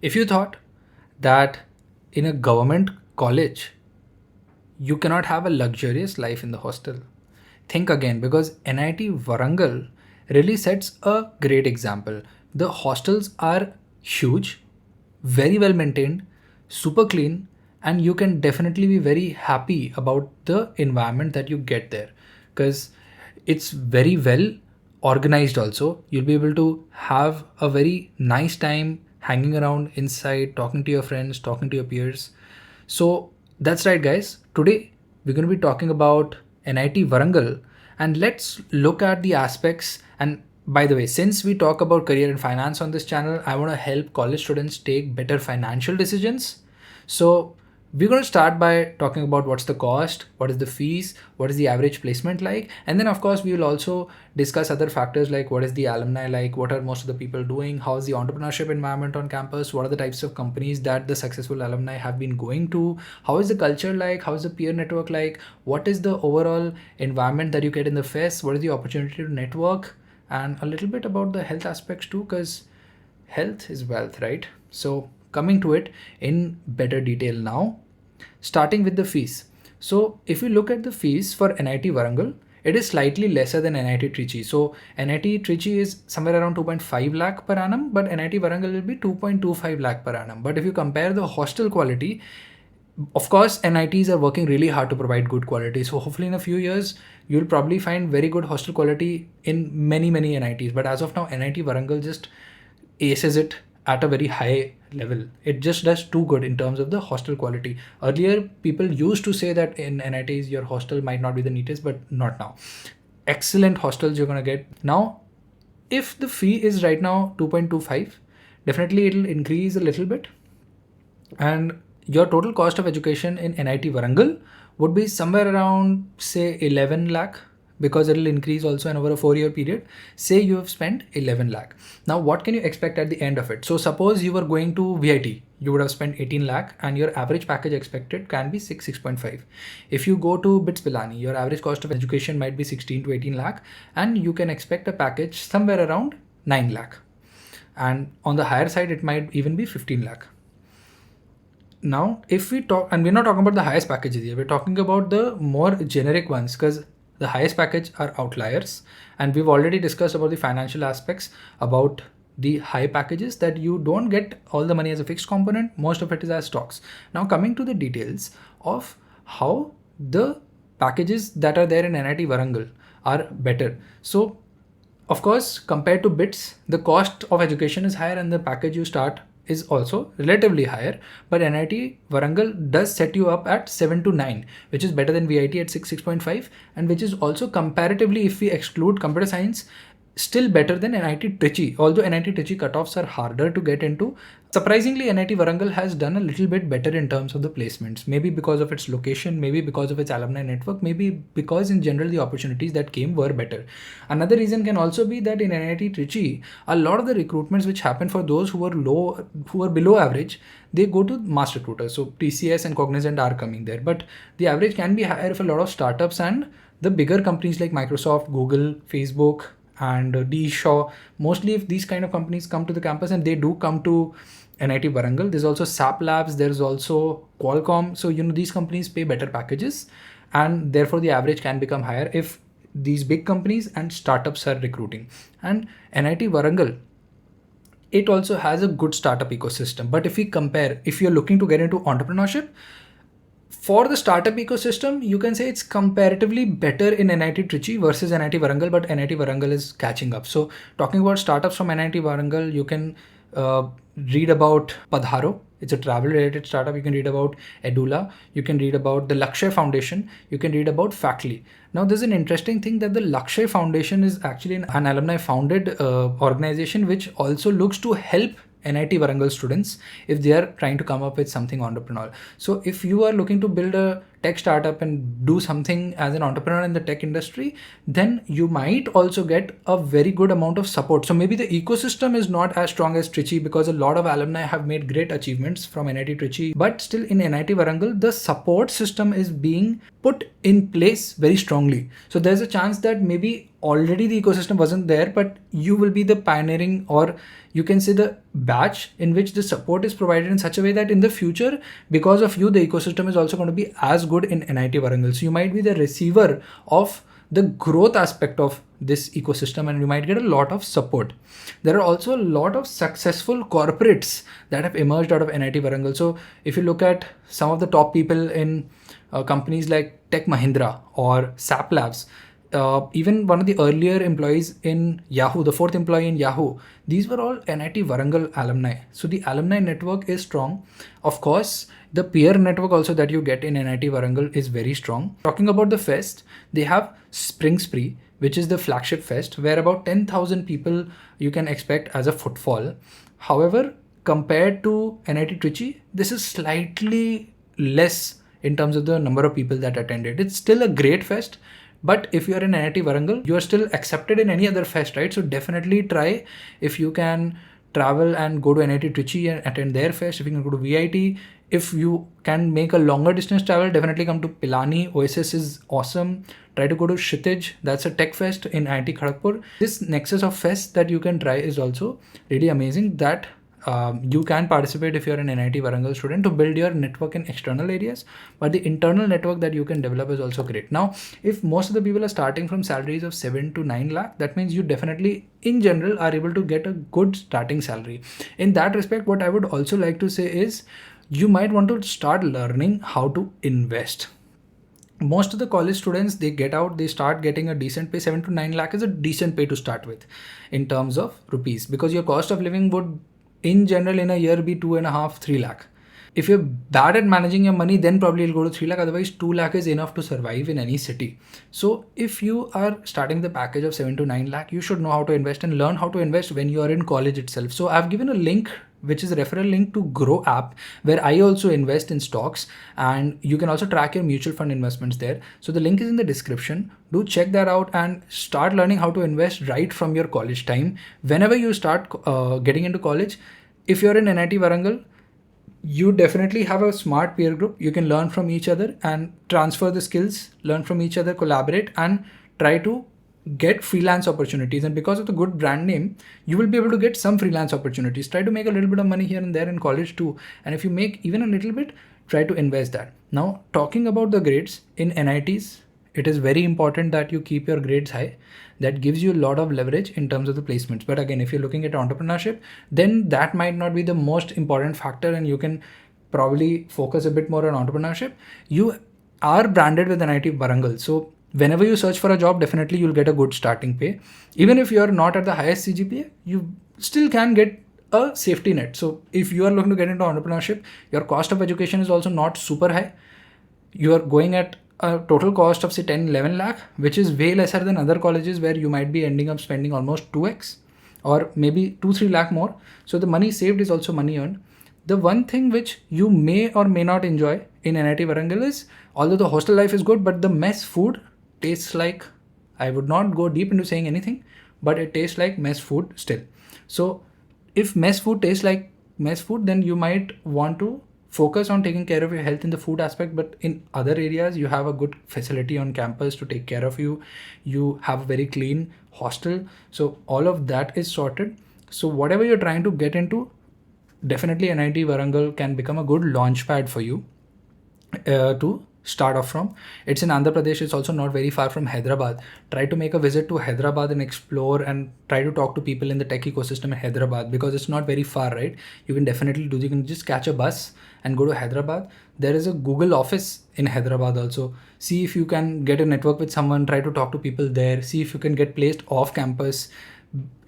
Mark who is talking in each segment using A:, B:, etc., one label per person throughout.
A: If you thought that in a government college you cannot have a luxurious life in the hostel, think again, because NIT Warangal really sets a great example. The hostels are huge, very well maintained, super clean, and you can definitely be very happy about the environment that you get there because it's very well organized. Also, you'll be able to have a very nice time hanging around inside, talking to your friends, talking to your peers. So that's right, guys. Today we're going to be talking about NIT Warangal, and let's look at the aspects. And by the way, since we talk about career and finance on this channel, I want to help college students take better financial decisions. So we're going to start by talking about what's the cost, what is the fees, what is the average placement like, and then of course we will also discuss other factors like what is the alumni like, what are most of the people doing, how is the entrepreneurship environment on campus, what are the types of companies that the successful alumni have been going to, how is the culture like, how is the peer network like, what is the overall environment that you get in the fest, what is the opportunity to network, and a little bit about the health aspects too, because health is wealth, right? So coming to it in better detail now, starting with the fees. So if you look at the fees for NIT Warangal, it is slightly lesser than NIT Trichy. So NIT Trichy is somewhere around 2.5 lakh per annum, but NIT Warangal will be 2.25 lakh per annum. But if you compare the hostel quality, of course NITs are working really hard to provide good quality, so hopefully in a few years you'll probably find very good hostel quality in many NITs. But as of now, NIT Warangal just aces it at a very high level. It just does too good in terms of the hostel quality. Earlier people used to say that in NITs your hostel might not be the neatest, but not now. Excellent hostels you're going to get. Now if the fee is right now 2.25, definitely it'll increase a little bit, and your total cost of education in NIT Warangal would be somewhere around say 11 lakh, because it will increase also in over a 4-year period. Say you have spent 11 lakh. Now what can you expect at the end of it? So suppose you were going to VIT, you would have spent 18 lakh and your average package expected can be 6.5. If you go to BITS Pilani, your average cost of education might be 16 to 18 lakh and you can expect a package somewhere around 9 lakh. And on the higher side, it might even be 15 lakh. Now if we talk, and we're not talking about the highest packages here, we're talking about the more generic ones, because the highest package are outliers, and we've already discussed about the financial aspects about the high packages, that you don't get all the money as a fixed component, most of it is as stocks. Now coming to the details of how the packages that are there in NIT Warangal are better. So of course, compared to BITS, the cost of education is higher and the package you start is also relatively higher, but NIT Warangal does set you up at 7 to 9, which is better than VIT at 6.5, and which is also comparatively, if we exclude computer science, still better than NIT Trichy. Although NIT Trichy cutoffs are harder to get into, surprisingly NIT Warangal has done a little bit better in terms of the placements, maybe because of its location, maybe because of its alumni network, maybe because in general the opportunities that came were better. Another reason can also be that in NIT Trichy, a lot of the recruitments which happen for those who were below average, they go to mass recruiters. So TCS and Cognizant are coming there, but the average can be higher if a lot of startups and the bigger companies like Microsoft, Google, Facebook, and D. Shaw, mostly if these kind of companies come to the campus, and they do come to NIT Warangal. There's also SAP Labs, there's also Qualcomm. So, these companies pay better packages, and therefore the average can become higher if these big companies and startups are recruiting. And NIT Warangal, it also has a good startup ecosystem. But if we compare, if you're looking to get into entrepreneurship, for the startup ecosystem, you can say it's comparatively better in NIT Trichy versus NIT Warangal, but NIT Warangal is catching up. So talking about startups from NIT Warangal, you can read about Padharo. It's a travel related startup. You can read about Edula. You can read about the Lakshay Foundation. You can read about Factly. Now there's an interesting thing that the Lakshay Foundation is actually an alumni founded organization which also looks to help NIT Warangal students if they are trying to come up with something entrepreneurial. So if you are looking to build a tech startup and do something as an entrepreneur in the tech industry, then you might also get a very good amount of support. So maybe the ecosystem is not as strong as Trichy, because a lot of alumni have made great achievements from NIT Trichy, but still in NIT Warangal, the support system is being put in place very strongly. So there's a chance that maybe already the ecosystem wasn't there, but you will be the pioneering, or you can say the batch in which the support is provided in such a way that in the future, because of you, the ecosystem is also going to be as good in NIT Warangal. So you might be the receiver of the growth aspect of this ecosystem, and you might get a lot of support. There are also a lot of successful corporates that have emerged out of NIT Warangal. So if you look at some of the top people in companies like Tech Mahindra or SAP Labs, even one of the earlier employees in Yahoo, the fourth employee in Yahoo, these were all NIT Warangal alumni. So the alumni network is strong. Of course, the peer network also that you get in NIT Warangal is very strong. Talking about the fest, they have Spring Spree, which is the flagship fest, where about 10,000 people you can expect as a footfall. However, compared to NIT Trichy, this is slightly less in terms of the number of people that attended. It's still a great fest, but if you are in NIT Warangal, you are still accepted in any other fest, right? So definitely try, if you can travel and go to NIT Trichy and attend their fest. If you can go to VIT, if you can make a longer distance travel, definitely come to Pilani. OSS is awesome. Try to go to Kshitij. That's a tech fest in IIT Kharagpur. This nexus of fests that you can try is also really amazing, that you can participate if you're an NIT Warangal student to build your network in external areas, but the internal network that you can develop is also great. Now, if most of the people are starting from salaries of 7 to 9 lakh, that means you definitely in general are able to get a good starting salary. In that respect, what I would also like to say is you might want to start learning how to invest. Most of the college students, they get out, they start getting a decent pay. 7 to 9 lakh is a decent pay to start with in terms of rupees, because your cost of living would in general in a year be 2.5, 3 lakh. If you're bad at managing your money, then probably it'll go to 3 lakh. Otherwise, 2 lakh is enough to survive in any city. So if you are starting the package of 7 to 9 lakh, you should know how to invest and learn how to invest when you are in college itself. So I've given a link, which is a referral link to Grow app, where I also invest in stocks, and you can also track your mutual fund investments there. So the link is in the description. Do check that out and start learning how to invest right from your college time. Whenever you start getting into college, if you're in NIT Warangal, you definitely have a smart peer group. You can learn from each other and transfer the skills, learn from each other, collaborate, and try to get freelance opportunities. And because of the good brand name, you will be able to get some freelance opportunities. Try to make a little bit of money here and there in college too. And if you make even a little bit, try to invest that. Now, talking about the grades in NITs, it is very important that you keep your grades high. That gives you a lot of leverage in terms of the placements. But again, if you're looking at entrepreneurship, then that might not be the most important factor, and you can probably focus a bit more on entrepreneurship. You are branded with NIT Warangal. So whenever you search for a job, definitely you'll get a good starting pay. Even if you're not at the highest CGPA, you still can get a safety net. So if you are looking to get into entrepreneurship, your cost of education is also not super high. You are going at a total cost of say 10, 11 lakh, which is way lesser than other colleges where you might be ending up spending almost 2x or maybe 2-3 lakh more. So the money saved is also money earned. The one thing which you may or may not enjoy in NIT Warangal is, although the hostel life is good, but the mess food tastes like, I would not go deep into saying anything, but it tastes like mess food still. So if mess food tastes like mess food, then you might want to focus on taking care of your health in the food aspect, but in other areas you have a good facility on campus to take care of you. You have a very clean hostel. So all of that is sorted. So whatever you're trying to get into, definitely NIT Warangal can become a good launch pad for you to start off from. It's in Andhra Pradesh. It's also not very far from Hyderabad. Try to make a visit to Hyderabad and explore and try to talk to people in the tech ecosystem in Hyderabad, because it's not very far, right? You can definitely you can just catch a bus and go to Hyderabad. There is a Google office in Hyderabad also. See if you can get a network with someone, try to talk to people there, see if you can get placed off campus.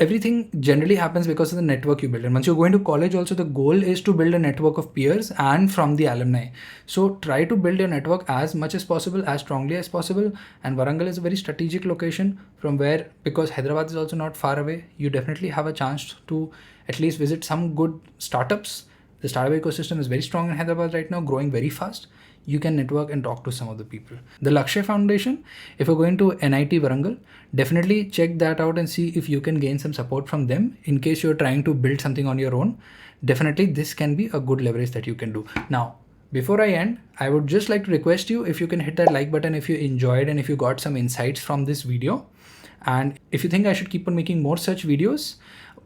A: Everything generally happens because of the network you build. And once you're going to college also, the goal is to build a network of peers and from the alumni. So try to build your network as much as possible, as strongly as possible. And Warangal is a very strategic location from where, because Hyderabad is also not far away, you definitely have a chance to at least visit some good startups. The startup ecosystem is very strong in Hyderabad right now, growing very fast. You can network and talk to some of the people. The Lakshya Foundation, if you're going to NIT Warangal, definitely check that out and see if you can gain some support from them in case you're trying to build something on your own. Definitely this can be a good leverage that you can do. Now, before I end, I would just like to request you if you can hit that like button if you enjoyed and if you got some insights from this video. And if you think I should keep on making more such videos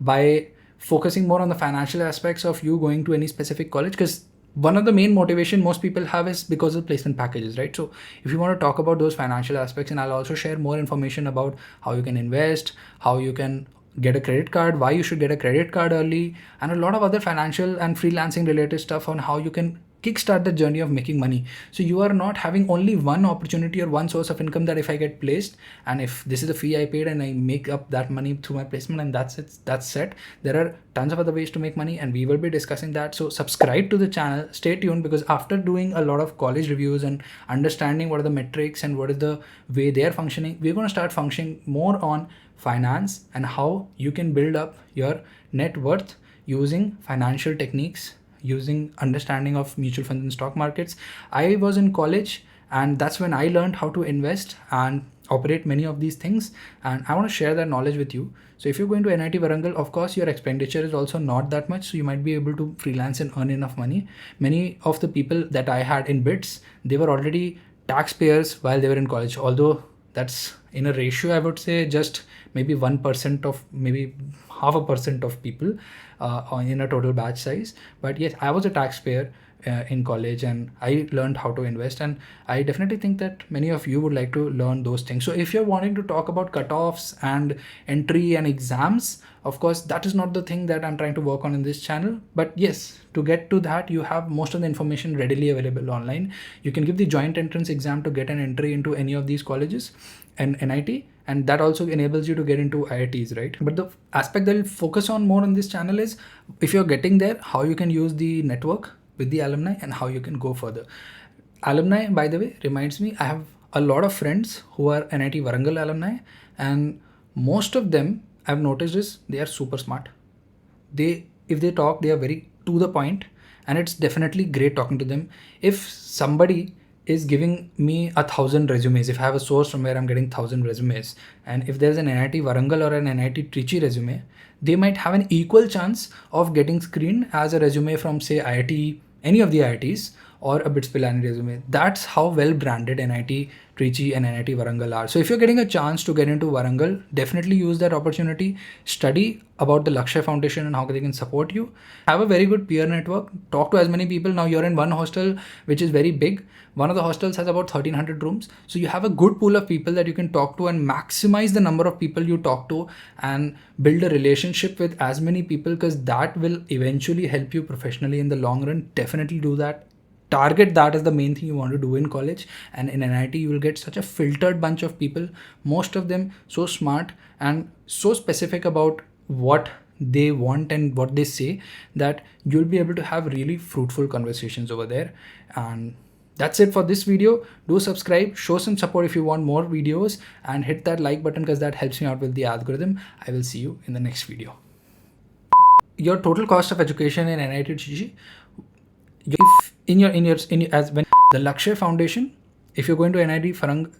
A: by focusing more on the financial aspects of you going to any specific college, because one of the main motivation most people have is because of placement packages, right? So if you want to talk about those financial aspects, and I'll also share more information about how you can invest, how you can get a credit card, why you should get a credit card early, and a lot of other financial and freelancing related stuff on how you can kickstart the journey of making money. So you are not having only one opportunity or one source of income, that if I get placed and if this is the fee I paid and I make up that money through my placement and that's it, that's set. There are tons of other ways to make money, and we will be discussing that. So subscribe to the channel, stay tuned, because after doing a lot of college reviews and understanding what are the metrics and what is the way they are functioning, we're going to start functioning more on finance and how you can build up your net worth using financial techniques, using understanding of mutual funds and stock markets. I was in college, and that's when I learned how to invest and operate many of these things, and I want to share that knowledge with you. So if you're going to NIT Varangal, of course your expenditure is also not that much, so you might be able to freelance and earn enough money. Many of the people that I had in BITS, they were already taxpayers while they were in college, although that's in a ratio, I would say just maybe 1% of, maybe 0.5% of people in a total batch size. But yes, I was a taxpayer in college, and I learned how to invest, and I definitely think that many of you would like to learn those things. So if you're wanting to talk about cutoffs and entry and exams, of course that is not the thing that I'm trying to work on in this channel. But yes, to get to that, you have most of the information readily available online. You can give the joint entrance exam to get an entry into any of these colleges and NIT, and that also enables you to get into IITs, right? But the aspect that I'll focus on more on this channel is, if you're getting there, how you can use the network with the alumni and how you can go further. Alumni, by the way, reminds me, I have a lot of friends who are NIT Varangal alumni, and most of them I've noticed is they are super smart. If they talk, they are very to the point, and it's definitely great talking to them. If somebody is giving me 1,000 resumes, if I have a source from where I'm getting 1,000 resumes, and if there's an NIT Varangal or an NIT Trichy resume, they might have an equal chance of getting screened as a resume from, say, IIT, any of the IITs, or a BITS Pilani resume. That's how well branded NIT Trichy and NIT Varangal are. So if you're getting a chance to get into Varangal, definitely use that opportunity. Study about the Lakshya Foundation and how they can support you. Have a very good peer network. Talk to as many people. Now you're in one hostel, which is very big. One of the hostels has about 1,300 rooms. So you have a good pool of people that you can talk to, and maximize the number of people you talk to and build a relationship with as many people, because that will eventually help you professionally in the long run. Definitely do that. Target that is the main thing you want to do in college, and in NIT you will get such a filtered bunch of people, most of them so smart and so specific about what they want and what they say, that you'll be able to have really fruitful conversations over there. And that's it for this video. Do subscribe, show some support if you want more videos, and hit that like button because that helps me out with the algorithm. I will see you in the next video. Your total cost of education in NIT GG, if in your as when the Lakshya Foundation, if you're going to NIT Varangal,